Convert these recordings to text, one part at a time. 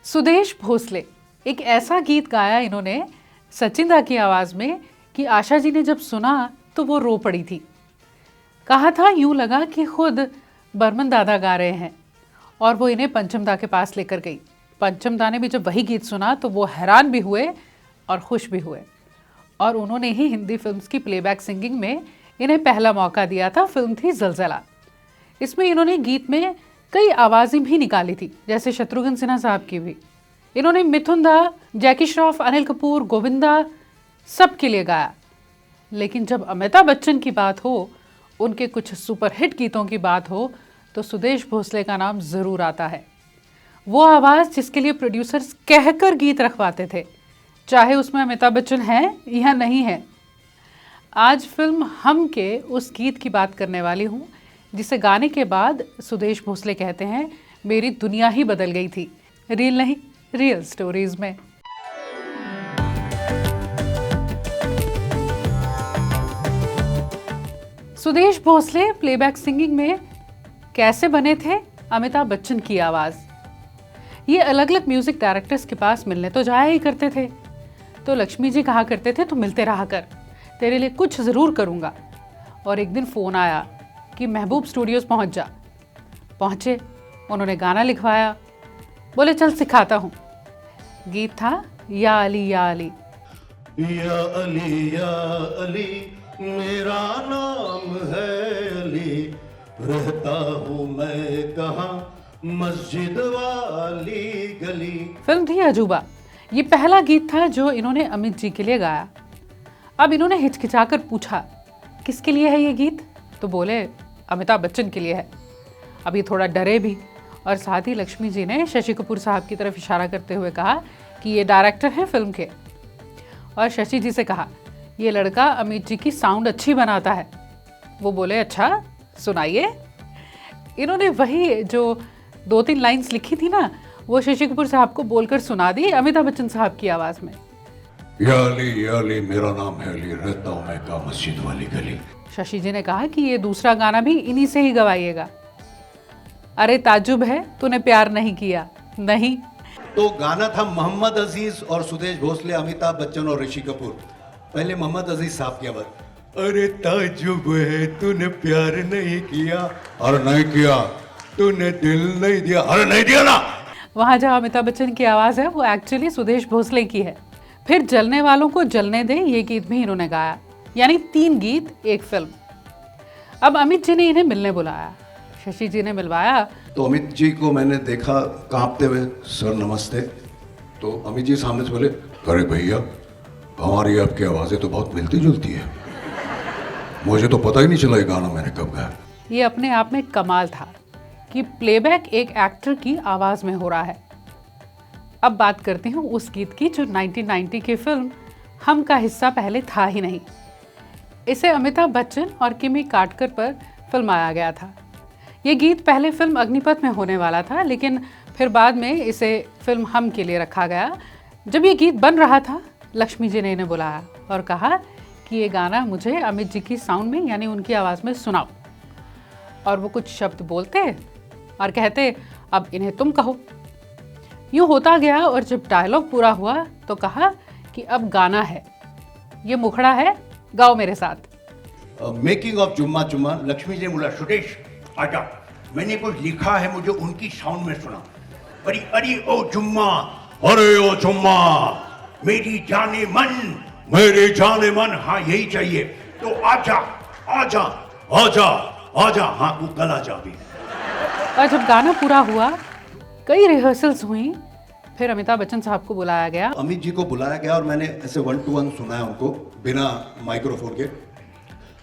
सुदेश भोसले, एक ऐसा गीत गाया इन्होंने सचिन दा की आवाज़ में कि आशा जी ने जब सुना तो वो रो पड़ी थी। कहा था यूं लगा कि खुद बर्मन दादा गा रहे हैं और वो इन्हें पंचम दा के पास लेकर गई। पंचम दा ने भी जब वही गीत सुना तो वो हैरान भी हुए और खुश भी हुए और उन्होंने ही हिंदी फिल्म्स की प्लेबैक सिंगिंग में इन्हें पहला मौका दिया था। फिल्म थी ज़लज़ला। इसमें इन्होंने गीत में कई आवाज़ें भी निकाली थी, जैसे शत्रुघ्न सिन्हा साहब की भी। इन्होंने मिथुन दा, जैकी श्रॉफ, अनिल कपूर, गोविंदा सब के लिए गाया। लेकिन जब अमिताभ बच्चन की बात हो, उनके कुछ सुपरहिट गीतों की बात हो, तो सुदेश भोसले का नाम ज़रूर आता है। वो आवाज़ जिसके लिए प्रोड्यूसर्स कहकर गीत रखवाते थे, चाहे उसमें अमिताभ बच्चन है या नहीं है। आज फिल्म हम के उस गीत की बात करने वाली हूँ जिसे गाने के बाद सुदेश भोसले कहते हैं मेरी दुनिया ही बदल गई थी, रील नहीं रियल स्टोरीज में। सुदेश भोसले प्लेबैक सिंगिंग में कैसे बने थे अमिताभ बच्चन की आवाज़। ये अलग अलग म्यूजिक डायरेक्टर्स के पास मिलने तो जाया ही करते थे, तो लक्ष्मी जी कहा करते थे तो मिलते रहा कर, तेरे लिए कुछ ज़रूर करूँगा। और एक दिन फ़ोन आया कि महबूब स्टूडियोज़ पहुँच जा। पहुँचे, उन्होंने गाना लिखवाया, बोले चल सिखाता हूँ। गीत था या अली या अली। या अली मेरा नाम है अली, रहता हूँ मैं कहाँ मस्जिद वाली गली। फिल्म थी अजूबा। ये पहला गीत था जो इन्होंने अमित जी के लिए गाया। अब इन्होंने हिचकिचाकर पूछा किसके लिए है ये गीत, तो बोले अमिताभ बच्चन के लिए है। अब ये थोड़ा डरे भी और साथ ही लक्ष्मी जी ने शशि कपूर साहब की तरफ इशारा करते हुए कहा कि ये डायरेक्टर हैं फिल्म के, और शशि जी से कहा ये लड़का अमित जी की साउंड अच्छी बनाता है। वो बोले अच्छा सुनाइए। इन्होंने वही जो 2-3 लाइंस लिखी थी ना, वो शशि कपूर साहब को बोलकर सुना दी अमिताभ बच्चन साहब की आवाज़ में। या अली मेरा नाम है अली, रहता हूँ मैं का मस्जिद वाली गली। शशि जी ने कहा कि ये दूसरा गाना भी इन्हीं से ही गवाइएगा। अरे ताजुब है तूने प्यार नहीं किया, नहीं। तो गाना था मोहम्मद अजीज और सुदेश भोसले, अमिताभ बच्चन और ऋषि कपूर। पहले मोहम्मद अजीज साहब की आवाज। अरे ताजुब है तूने प्यार नहीं किया, अरे नहीं किया, तूने दिल नहीं दिया, अरे नहीं दिया ना। वहाँ जहाँ अमिताभ बच्चन की आवाज़ है वो एक्चुअली सुदेश भोसले की है। फिर जलने वालों को जलने दे, ये गीत भी इन्होंने गाया। यानी 3 गीत एक फिल्म। अब अमित जी ने इन्हें मिलने बुलाया, शशि जी ने मिलवाया। तो अमित जी को मैंने देखा कांपते हुए, सर नमस्ते। तो अमित जी सामने से बोले अरे भैया हमारी आपकी आवाज़ें तो बहुत मिलती जुलती है, मुझे तो पता ही नहीं चला ये गाना मैंने कब गाया। ये अपने आप में कमाल था कि प्लेबैक एक एक्टर की आवाज़ में हो रहा है। अब बात करती हूँ उस गीत की जो 1990 की फिल्म हम का हिस्सा पहले था ही नहीं। इसे अमिताभ बच्चन और किमी काटकर पर फिल्माया गया था। ये गीत पहले फिल्म अग्निपथ में होने वाला था, लेकिन फिर बाद में इसे फिल्म हम के लिए रखा गया। जब ये गीत बन रहा था, लक्ष्मी जी ने इन्हें बुलाया और कहा कि ये गाना मुझे अमित जी की साउंड में यानी उनकी आवाज़ में सुनाओ। और वो कुछ शब्द बोलते और कहते अब इन्हें तुम कहो। यूँ होता गया और जब डायलॉग पूरा हुआ तो कहा कि अब गाना है, ये मुखड़ा है, गाओ मेरे साथ। मेकिंग ऑफ जुम्मा जुम्मा। लक्ष्मी जी ने बोला सुदेश आजा, मैंने कुछ लिखा है, मुझे उनकी साउंड में सुना। अरे अरे ओ जुम्मा, अरे ओ जुम्मा मेरी जाने मन, मेरे जाने मन, हाँ यही चाहिए। तो आजा आजा आजा आजा, हाँ तू कल आजा भी। और जब गाना पूरा हुआ, कई रिहर्सल्स हुई, फिर अमिताभ बच्चन साहब को बुलाया गया। अमित जी को बुलाया गया और मैंने ऐसे 1 to 1 सुना है उनको बिना माइक्रोफोन के।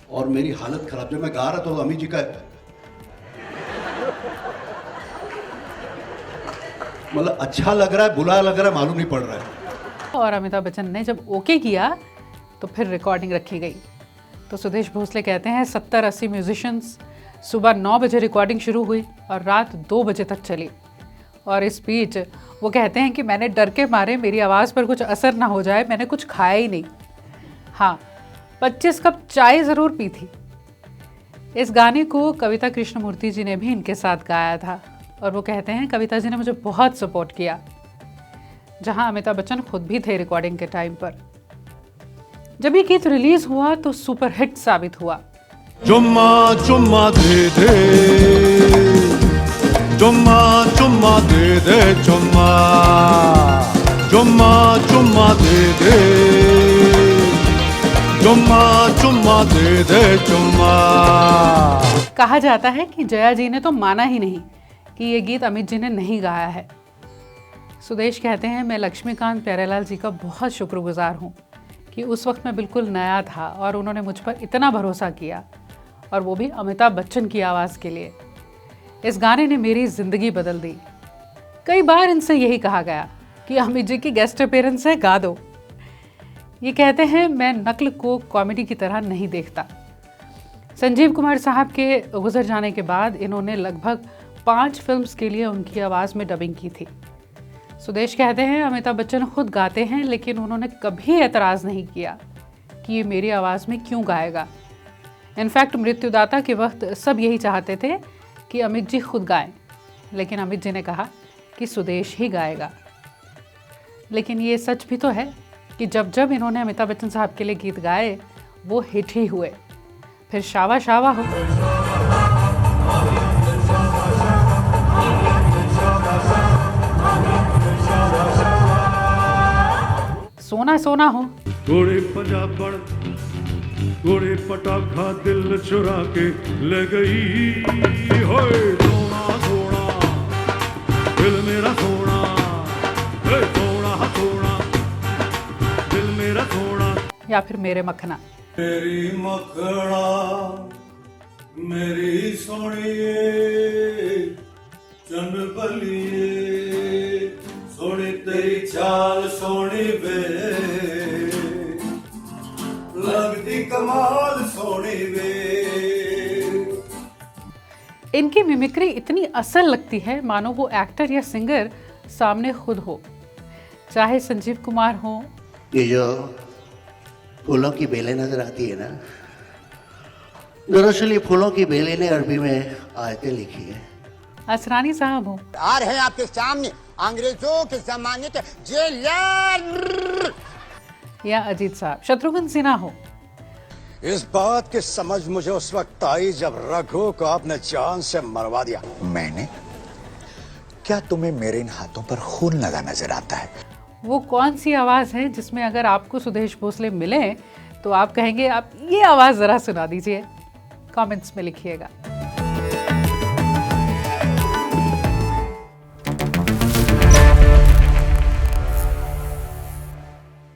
और मेरी हालत खराब, जब मैं गा रहा तो अमित जी का मतलब अच्छा लग रहा है बुरा लग रहा है मालूम नहीं पड़ रहा है। और अमिताभ बच्चन ने जब ओके किया तो फिर रिकॉर्डिंग रखी गई। तो सुदेश भोसले कहते हैं 70-80 म्यूजिशियंस, सुबह 9 बजे रिकॉर्डिंग शुरू हुई और रात 2 बजे तक चली। और इस बीच वो कहते हैं कि मैंने डर के मारे मेरी आवाज़ पर कुछ असर ना हो जाए, मैंने कुछ खाया ही नहीं। हाँ, 25 कप चाय ज़रूर पी थी। इस गाने को कविता कृष्णमूर्ति जी ने भी इनके साथ गाया था और वो कहते हैं कविता जी ने मुझे बहुत सपोर्ट किया। जहां अमिताभ बच्चन खुद भी थे रिकॉर्डिंग के टाइम पर। जब ये गीत रिलीज हुआ तो सुपरहिट साबित हुआ। चुम्मा चुम्मा दे दे, चुम्मा चुम्मा दे दे, चुम्मा चुम्मा चुम्मा दे दे, चुम्मा चुम्मा दे दे, चुम्मा। कहा जाता है कि जया जी ने तो माना ही नहीं कि ये गीत अमित जी ने नहीं गाया है। सुदेश कहते हैं, मैं लक्ष्मीकांत प्यारेलाल जी का बहुत शुक्रगुजार हूँ कि उस वक्त मैं बिल्कुल नया था और उन्होंने मुझ पर इतना भरोसा किया, और वो भी अमिताभ बच्चन की आवाज़ के लिए। इस गाने ने मेरी ज़िंदगी बदल दी। कई बार इनसे यही कहा गया कि अमित जी की गेस्ट अपीयरेंस है, गा दो। ये कहते हैं, मैं नकल को कॉमेडी की तरह नहीं देखता। संजीव कुमार साहब के गुजर जाने के बाद इन्होंने लगभग 5 फिल्म्स के लिए उनकी आवाज़ में डबिंग की थी। सुदेश कहते हैं, अमिताभ बच्चन खुद गाते हैं, लेकिन उन्होंने कभी एतराज़ नहीं किया कि ये मेरी आवाज़ में क्यों गाएगा। इनफैक्ट मृत्युदाता के वक्त सब यही चाहते थे कि अमित जी खुद गाएं, लेकिन अमित जी ने कहा कि सुदेश ही गाएगा। लेकिन ये सच भी तो है कि जब जब इन्होंने अमिताभ बच्चन साहब के लिए गीत गाए वो हिट ही हुए। फिर शावा शावा हो, सोना सोना हो, घोड़े पंजाबण घोड़े पटाखा दिल चुरा के ले गई, होए सोना सोना दिल मेरा सोना, हे सोना सोना दिल मेरा सोना। या फिर मेरे मखना। मेरी मखना मेरी सोनिए चन बलिए, सोनी तेरी चाल सोनी वे, लगती कमाल सोनी वे। इनकी मिमिक्री इतनी असल लगती है मानो वो एक्टर या सिंगर सामने खुद हो, चाहे संजीव कुमार हो। ये जो फूलों की बेलें नजर आती है ना, दरअसल ये फूलों की बेलें ने अरबी में आयतें लिखी है। असरानी साहब हो, आ रहे हैं आपके सामने अंग्रेजों के जमाने के जेलर। या अजीत साहब। शत्रुघ्न सिन्हा हो, इस बात की समझ मुझे उस वक्त आई जब रघु को आपने जान से मरवा दिया। मैंने क्या तुम्हें मेरे इन हाथों पर खून लगा नजर आता है? वो कौन सी आवाज़ है जिसमें अगर आपको सुदेश भोसले मिले तो आप कहेंगे आप ये आवाज़ ज़रा सुना दीजिए? कमेंट्स में लिखिएगा।